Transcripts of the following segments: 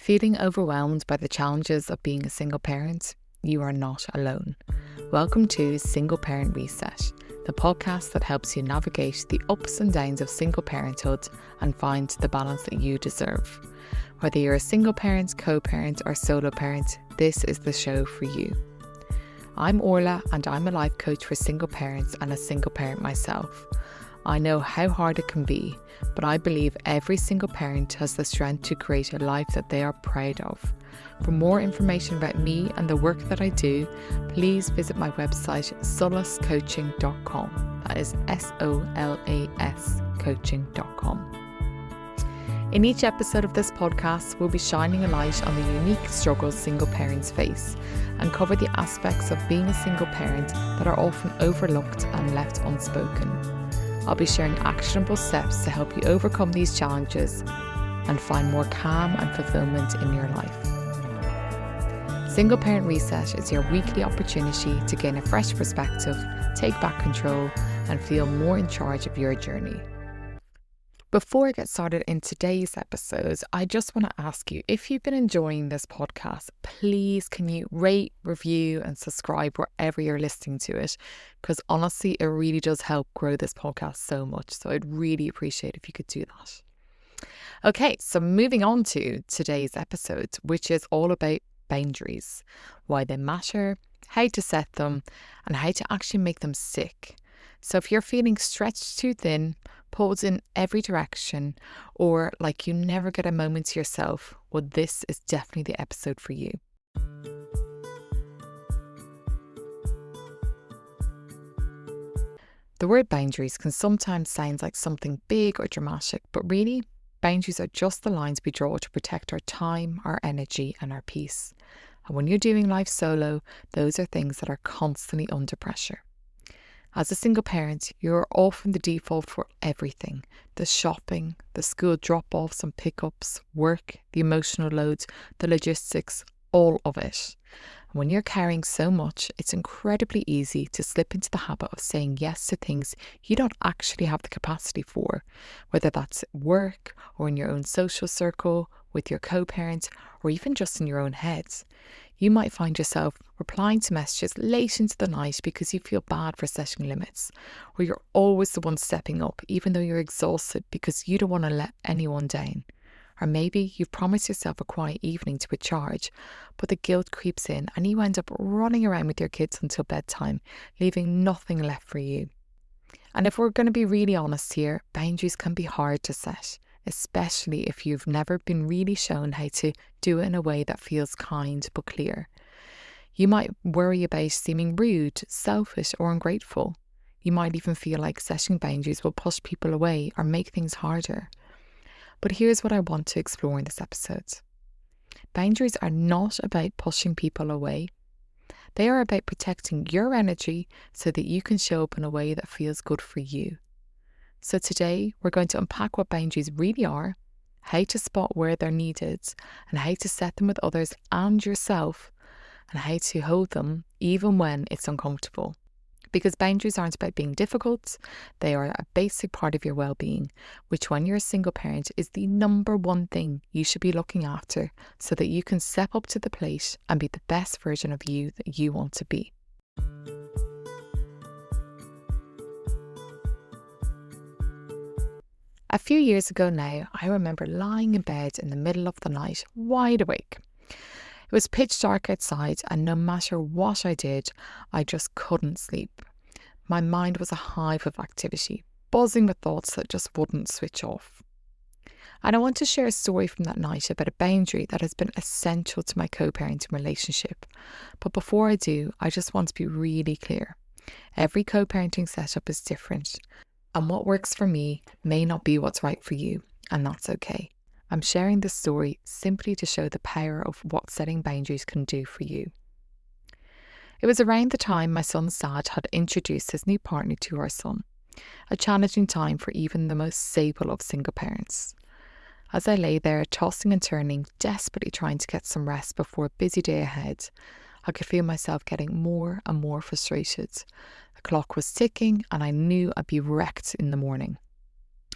Feeling overwhelmed by the challenges of being a single parent? You are not alone. Welcome to Single Parent Reset, the podcast that helps you navigate the ups and downs of single parenthood and find the balance that you deserve. Whether you're a single parent, co-parent or solo parent, this is the show for you. I'm Orla and I'm a life coach for single parents and a single parent myself. I know how hard it can be, but I believe every single parent has the strength to create a life that they are proud of. For more information about me and the work that I do, please visit my website solascoaching.com. That is SOLAS coaching.com. In each episode of this podcast, we'll be shining a light on the unique struggles single parents face and cover the aspects of being a single parent that are often overlooked and left unspoken. I'll be sharing actionable steps to help you overcome these challenges and find more calm and fulfillment in your life. Single Parent Reset is your weekly opportunity to gain a fresh perspective, take back control, and feel more in charge of your journey. Before I get started in today's episode, I just want to ask you, if you've been enjoying this podcast, please can you rate, review and subscribe wherever you're listening to it? Because honestly, it really does help grow this podcast so much. So I'd really appreciate if you could do that. Okay, so moving on to today's episode, which is all about boundaries, why they matter, how to set them, and how to actually make them stick. So if you're feeling stretched too thin, pulled in every direction, or like you never get a moment to yourself, well, this is definitely the episode for you. The word boundaries can sometimes sound like something big or dramatic, but really, boundaries are just the lines we draw to protect our time, our energy, and our peace. And when you're doing life solo, those are things that are constantly under pressure. As a single parent, you're often the default for everything. The shopping, the school drop-offs and pickups, work, the emotional loads, the logistics, all of it. And when you're carrying so much, it's incredibly easy to slip into the habit of saying yes to things you don't actually have the capacity for, whether that's at work or in your own social circle, with your co-parent, or even just in your own head. You might find yourself replying to messages late into the night because you feel bad for setting limits, or you're always the one stepping up even though you're exhausted because you don't want to let anyone down. Or maybe you've promised yourself a quiet evening to recharge, but the guilt creeps in and you end up running around with your kids until bedtime, leaving nothing left for you. And if we're going to be really honest here, boundaries can be hard to set, especially if you've never been really shown how to do it in a way that feels kind but clear. You might worry about seeming rude, selfish or ungrateful. You might even feel like setting boundaries will push people away or make things harder. But here's what I want to explore in this episode. Boundaries are not about pushing people away. They are about protecting your energy so that you can show up in a way that feels good for you. So today, we're going to unpack what boundaries really are, how to spot where they're needed, and how to set them with others and yourself, and how to hold them even when it's uncomfortable. Because boundaries aren't about being difficult, they are a basic part of your well-being, which when you're a single parent is the number one thing you should be looking after so that you can step up to the plate and be the best version of you that you want to be. A few years ago now, I remember lying in bed in the middle of the night, wide awake. It was pitch dark outside and no matter what I did, I just couldn't sleep. My mind was a hive of activity, buzzing with thoughts that just wouldn't switch off. And I want to share a story from that night about a boundary that has been essential to my co-parenting relationship. But before I do, I just want to be really clear. Every co-parenting setup is different. And what works for me may not be what's right for you, and that's okay. I'm sharing this story simply to show the power of what setting boundaries can do for you. It was around the time my son's dad had introduced his new partner to our son, a challenging time for even the most stable of single parents. As I lay there tossing and turning, desperately trying to get some rest before a busy day ahead, I could feel myself getting more and more frustrated. The clock was ticking and I knew I'd be wrecked in the morning.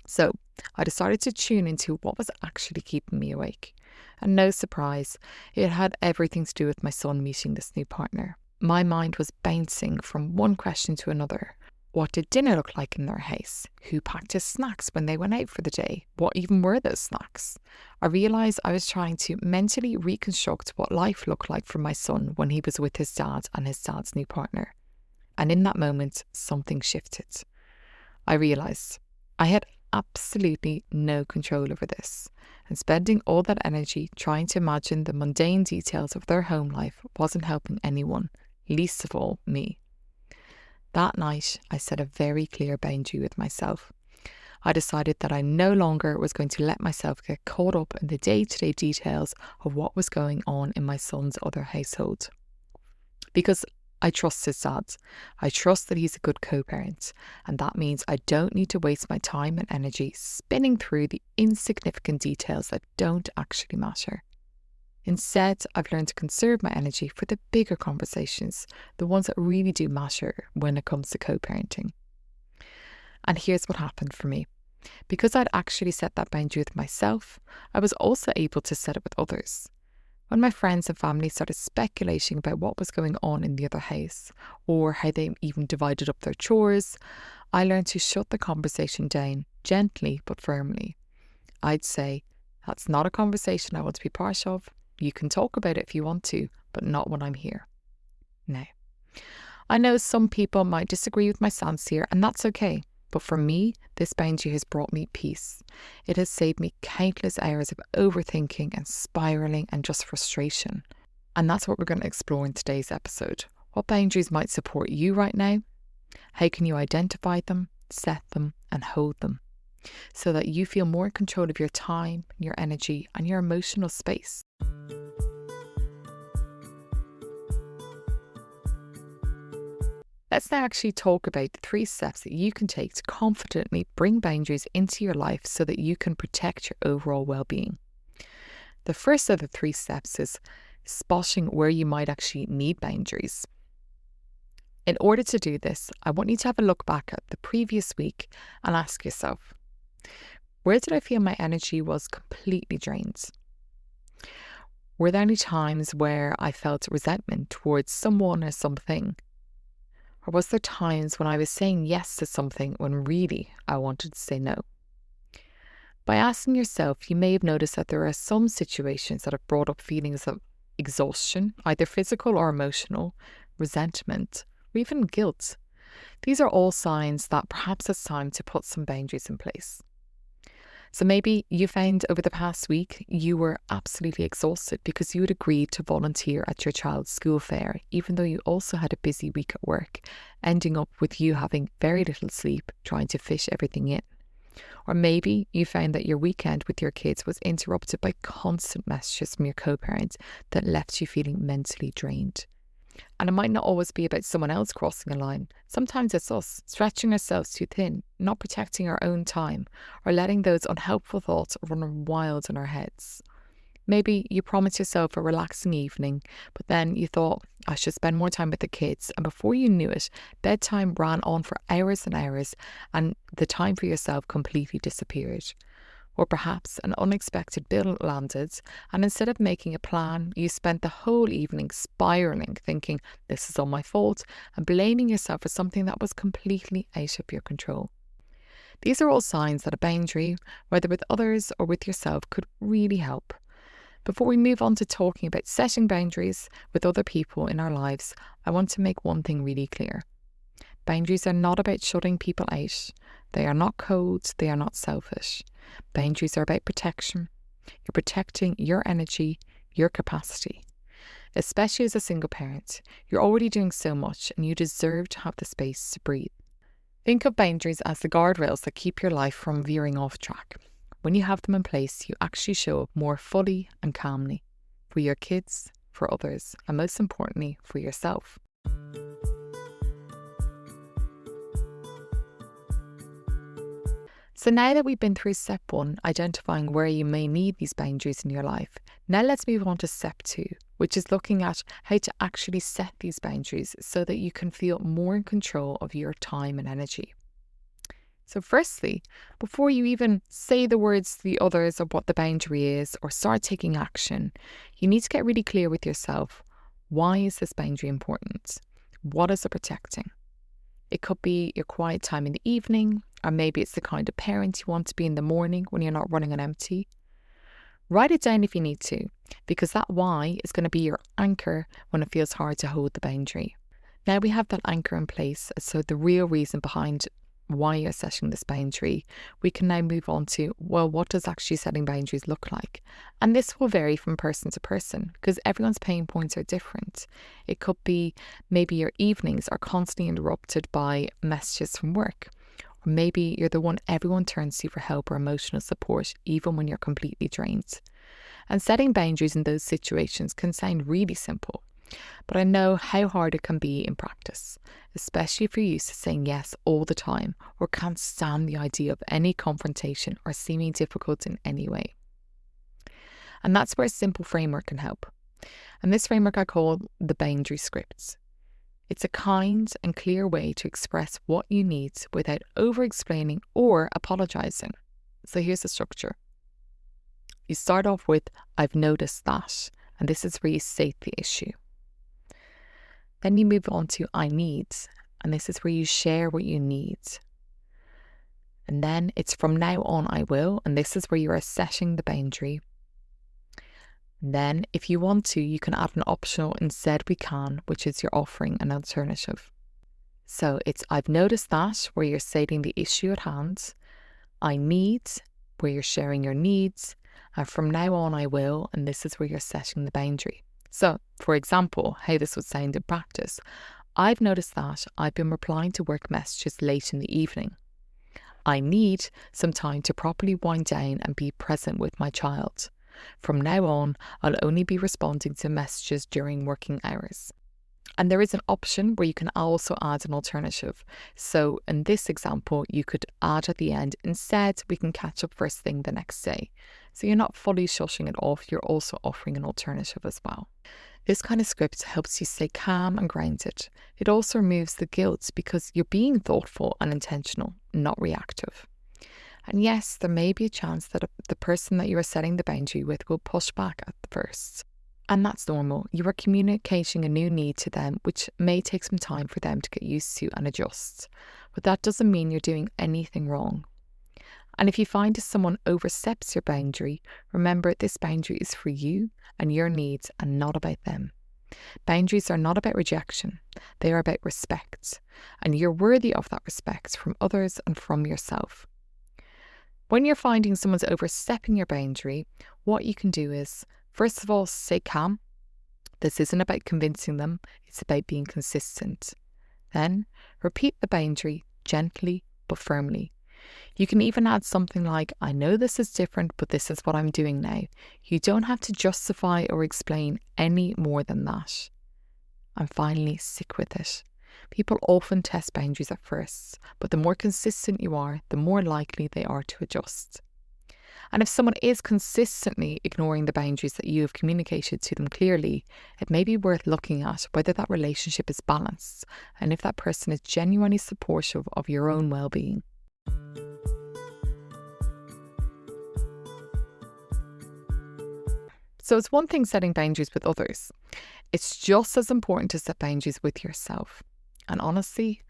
So I decided to tune into what was actually keeping me awake. And no surprise, it had everything to do with my son meeting this new partner. My mind was bouncing from one question to another. What did dinner look like in their house? Who packed his snacks when they went out for the day? What even were those snacks? I realised I was trying to mentally reconstruct what life looked like for my son when he was with his dad and his dad's new partner. And in that moment, something shifted. I realised I had absolutely no control over this, and spending all that energy trying to imagine the mundane details of their home life wasn't helping anyone, least of all me. That night, I set a very clear boundary with myself. I decided that I no longer was going to let myself get caught up in the day-to-day details of what was going on in my son's other household. Because I trust his dad. I trust that he's a good co-parent, and that means I don't need to waste my time and energy spinning through the insignificant details that don't actually matter. Instead, I've learned to conserve my energy for the bigger conversations, the ones that really do matter when it comes to co-parenting. And here's what happened for me. Because I'd actually set that boundary with myself, I was also able to set it with others. When my friends and family started speculating about what was going on in the other house, or how they even divided up their chores, I learned to shut the conversation down, gently but firmly. I'd say, that's not a conversation I want to be part of. You can talk about it if you want to, but not when I'm here. Now, I know some people might disagree with my stance here, and that's okay. But for me, this boundary has brought me peace. It has saved me countless hours of overthinking and spiraling and just frustration. And that's what we're going to explore in today's episode. What boundaries might support you right now? How can you identify them, set them, and hold them, so that you feel more in control of your time, your energy, and your emotional space? Let's now actually talk about the 3 steps that you can take to confidently bring boundaries into your life so that you can protect your overall well-being. The first of the 3 steps is spotting where you might actually need boundaries. In order to do this, I want you to have a look back at the previous week and ask yourself, where did I feel my energy was completely drained? Were there any times where I felt resentment towards someone or something? Or was there times when I was saying yes to something when really I wanted to say no? By asking yourself, you may have noticed that there are some situations that have brought up feelings of exhaustion, either physical or emotional, resentment, or even guilt. These are all signs that perhaps it's time to put some boundaries in place. So maybe you found over the past week you were absolutely exhausted because you had agreed to volunteer at your child's school fair, even though you also had a busy week at work, ending up with you having very little sleep trying to fit everything in. Or maybe you found that your weekend with your kids was interrupted by constant messages from your co-parent that left you feeling mentally drained. And it might not always be about someone else crossing a line. Sometimes it's us stretching ourselves too thin, not protecting our own time, or letting those unhelpful thoughts run wild in our heads. Maybe you promised yourself a relaxing evening, but then you thought, I should spend more time with the kids. And before you knew it, bedtime ran on for hours and hours, and the time for yourself completely disappeared. Or perhaps an unexpected bill landed, and instead of making a plan, you spent the whole evening spiraling, thinking, this is all my fault, and blaming yourself for something that was completely out of your control. These are all signs that a boundary, whether with others or with yourself, could really help. Before we move on to talking about setting boundaries with other people in our lives, I want to make one thing really clear. Boundaries are not about shutting people out. They are not cold, they are not selfish. Boundaries are about protection. You're protecting your energy, your capacity. Especially as a single parent, you're already doing so much and you deserve to have the space to breathe. Think of boundaries as the guardrails that keep your life from veering off track. When you have them in place, you actually show up more fully and calmly for your kids, for others, and most importantly, for yourself. So now that we've been through step 1, identifying where you may need these boundaries in your life, now let's move on to step 2, which is looking at how to actually set these boundaries so that you can feel more in control of your time and energy. So, firstly, before you even say the words to the others of what the boundary is or start taking action, you need to get really clear with yourself. Why is this boundary important? What is it protecting? It could be your quiet time in the evening, or maybe it's the kind of parent you want to be in the morning when you're not running on empty. Write it down if you need to, because that why is going to be your anchor when it feels hard to hold the boundary. Now we have that anchor in place, so the real reason behind why you're setting this boundary, we can now move on to, well, what does actually setting boundaries look like? And this will vary from person to person because everyone's pain points are different. It could be maybe your evenings are constantly interrupted by messages from work. Or maybe you're the one everyone turns to for help or emotional support, even when you're completely drained. And setting boundaries in those situations can sound really simple, but I know how hard it can be in practice, especially if you're used to saying yes all the time or can't stand the idea of any confrontation or seeming difficult in any way. And that's where a simple framework can help. And this framework I call the boundary scripts. It's a kind and clear way to express what you need without over-explaining or apologising. So here's the structure. You start off with, I've noticed that, and this is where you state the issue. Then you move on to I need, and this is where you share what you need. And then it's from now on I will, and this is where you are setting the boundary. And then if you want to, you can add an optional instead we can, which is you're offering an alternative. So it's I've noticed that, where you're stating the issue at hand. I need, where you're sharing your needs. And from now on I will, and this is where you're setting the boundary. So, for example, how this would sound in practice. I've noticed that I've been replying to work messages late in the evening. I need some time to properly wind down and be present with my child. From now on, I'll only be responding to messages during working hours. And there is an option where you can also add an alternative. So in this example, you could add at the end, instead, we can catch up first thing the next day. So you're not fully shushing it off, you're also offering an alternative as well. This kind of script helps you stay calm and grounded. It also removes the guilt because you're being thoughtful and intentional, not reactive. And yes, there may be a chance that the person that you are setting the boundary with will push back at the first. And that's normal. You are communicating a new need to them, which may take some time for them to get used to and adjust. But that doesn't mean you're doing anything wrong. And if you find someone oversteps your boundary, remember this boundary is for you and your needs and not about them. Boundaries are not about rejection. They are about respect. And you're worthy of that respect from others and from yourself. When you're finding someone's overstepping your boundary, what you can do is, first of all, stay calm. This isn't about convincing them, it's about being consistent. Then, repeat the boundary gently but firmly. You can even add something like, I know this is different, but this is what I'm doing now. You don't have to justify or explain any more than that. And finally, stick with it. People often test boundaries at first, but the more consistent you are, the more likely they are to adjust. And if someone is consistently ignoring the boundaries that you have communicated to them clearly, it may be worth looking at whether that relationship is balanced and if that person is genuinely supportive of your own well-being. So it's one thing setting boundaries with others. It's just as important to set boundaries with yourself. And honestly,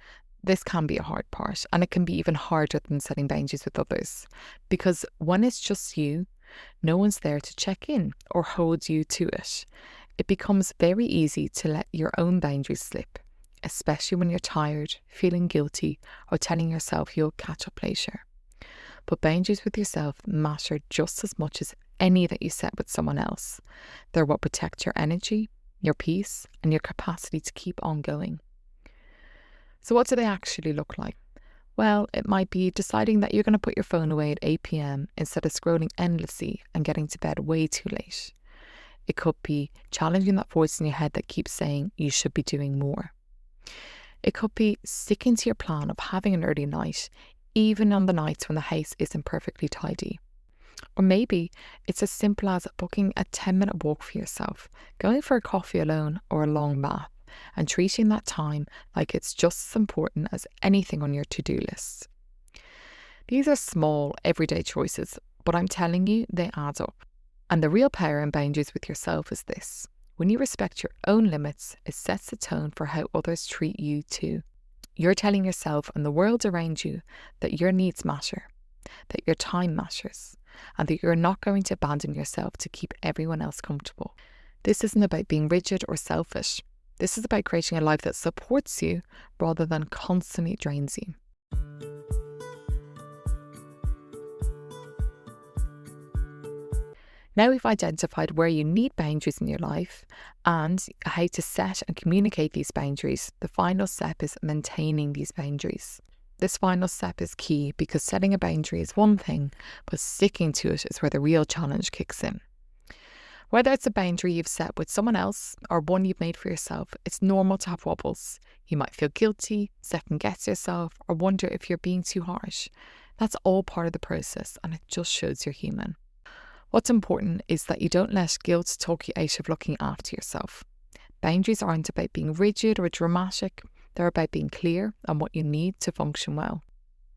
this can be a hard part, and it can be even harder than setting boundaries with others. Because when it's just you, no one's there to check in or hold you to it. It becomes very easy to let your own boundaries slip, especially when you're tired, feeling guilty, or telling yourself you'll catch up later. But boundaries with yourself matter just as much as any that you set with someone else. They're what protect your energy, your peace, and your capacity to keep on going. So what do they actually look like? Well, it might be deciding that you're going to put your phone away at 8 p.m. instead of scrolling endlessly and getting to bed way too late. It could be challenging that voice in your head that keeps saying you should be doing more. It could be sticking to your plan of having an early night, even on the nights when the house isn't perfectly tidy. Or maybe it's as simple as booking a 10-minute walk for yourself, going for a coffee alone or a long bath, and treating that time like it's just as important as anything on your to-do list. These are small, everyday choices, but I'm telling you, they add up. And the real power in boundaries with yourself is this. When you respect your own limits, it sets the tone for how others treat you too. You're telling yourself and the world around you that your needs matter, that your time matters, and that you're not going to abandon yourself to keep everyone else comfortable. This isn't about being rigid or selfish. This is about creating a life that supports you rather than constantly drains you. Now we've identified where you need boundaries in your life and how to set and communicate these boundaries. The final step is maintaining these boundaries. This final step is key because setting a boundary is one thing, but sticking to it is where the real challenge kicks in. Whether it's a boundary you've set with someone else or one you've made for yourself, it's normal to have wobbles. You might feel guilty, second guess yourself, or wonder if you're being too harsh. That's all part of the process, and it just shows you're human. What's important is that you don't let guilt talk you out of looking after yourself. Boundaries aren't about being rigid or dramatic. They're about being clear on what you need to function well.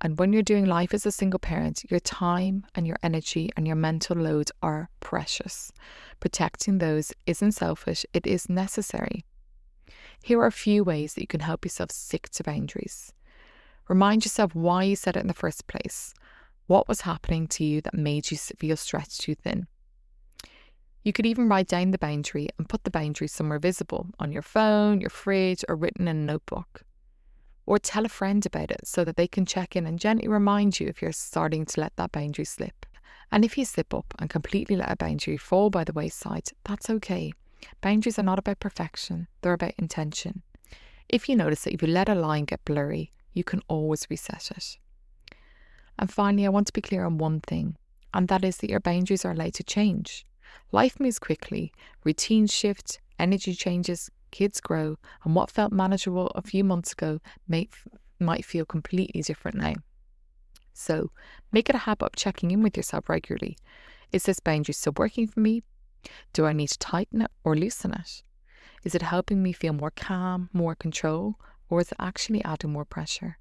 And when you're doing life as a single parent, your time and your energy and your mental load are precious. Protecting those isn't selfish, it is necessary. Here are a few ways that you can help yourself stick to boundaries. Remind yourself why you set it in the first place. What was happening to you that made you feel stretched too thin? You could even write down the boundary and put the boundary somewhere visible, on your phone, your fridge, or written in a notebook. Or tell a friend about it so that they can check in and gently remind you if you're starting to let that boundary slip. And if you slip up and completely let a boundary fall by the wayside, that's okay. Boundaries are not about perfection, they're about intention. If you notice that if you let a line get blurry, you can always reset it. And finally, I want to be clear on one thing, and that is that your boundaries are allowed to change. Life moves quickly, routines shift, energy changes, kids grow, and what felt manageable a few months ago might feel completely different now. So, make it a habit of checking in with yourself regularly. Is this boundary still working for me? Do I need to tighten it or loosen it? Is it helping me feel more calm, more control, or is it actually adding more pressure?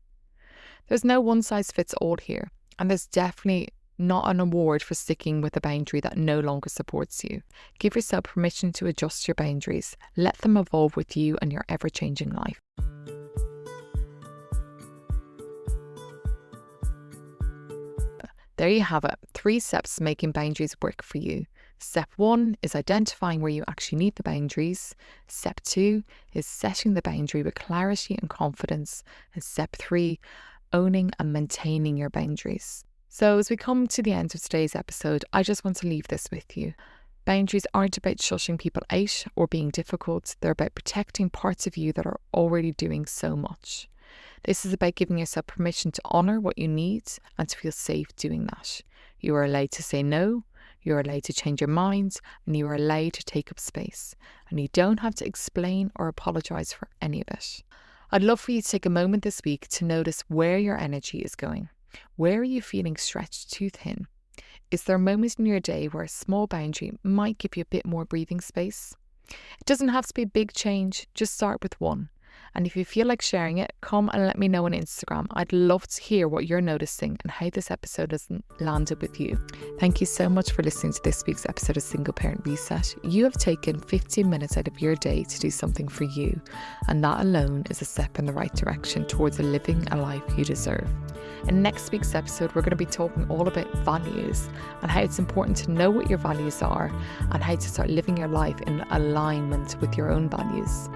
There's no one size fits all here, and there's definitely not an award for sticking with a boundary that no longer supports you. Give yourself permission to adjust your boundaries. Let them evolve with you and your ever-changing life. There you have it, 3 steps to making boundaries work for you. Step 1 is identifying where you actually need the boundaries. Step 2 is setting the boundary with clarity and confidence. And step 3, owning and maintaining your boundaries. So as we come to the end of today's episode, I just want to leave this with you. Boundaries aren't about shutting people out or being difficult. They're about protecting parts of you that are already doing so much. This is about giving yourself permission to honour what you need and to feel safe doing that. You are allowed to say no, you are allowed to change your mind, and you are allowed to take up space. And you don't have to explain or apologise for any of it. I'd love for you to take a moment this week to notice where your energy is going. Where are you feeling stretched too thin? Is there a moment in your day where a small boundary might give you a bit more breathing space? It doesn't have to be a big change, just start with one. And if you feel like sharing it, come and let me know on Instagram. I'd love to hear what you're noticing and how this episode has landed with you. Thank you so much for listening to this week's episode of Single Parent Reset. You have taken 15 minutes out of your day to do something for you, and that alone is a step in the right direction towards living a life you deserve. In next week's episode, we're going to be talking all about values and how it's important to know what your values are and how to start living your life in alignment with your own values.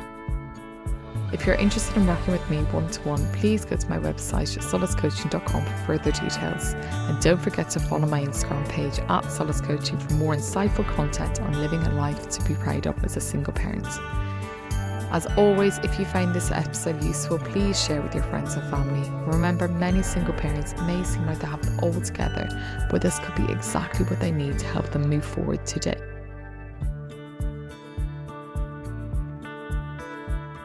If you're interested in working with me one-to-one, please go to my website, solacecoaching.com, for further details. And don't forget to follow my Instagram page @solacecoaching for more insightful content on living a life to be proud of as a single parent. As always, if you find this episode useful, please share with your friends and family. Remember, many single parents may seem like they have it all together, but this could be exactly what they need to help them move forward today.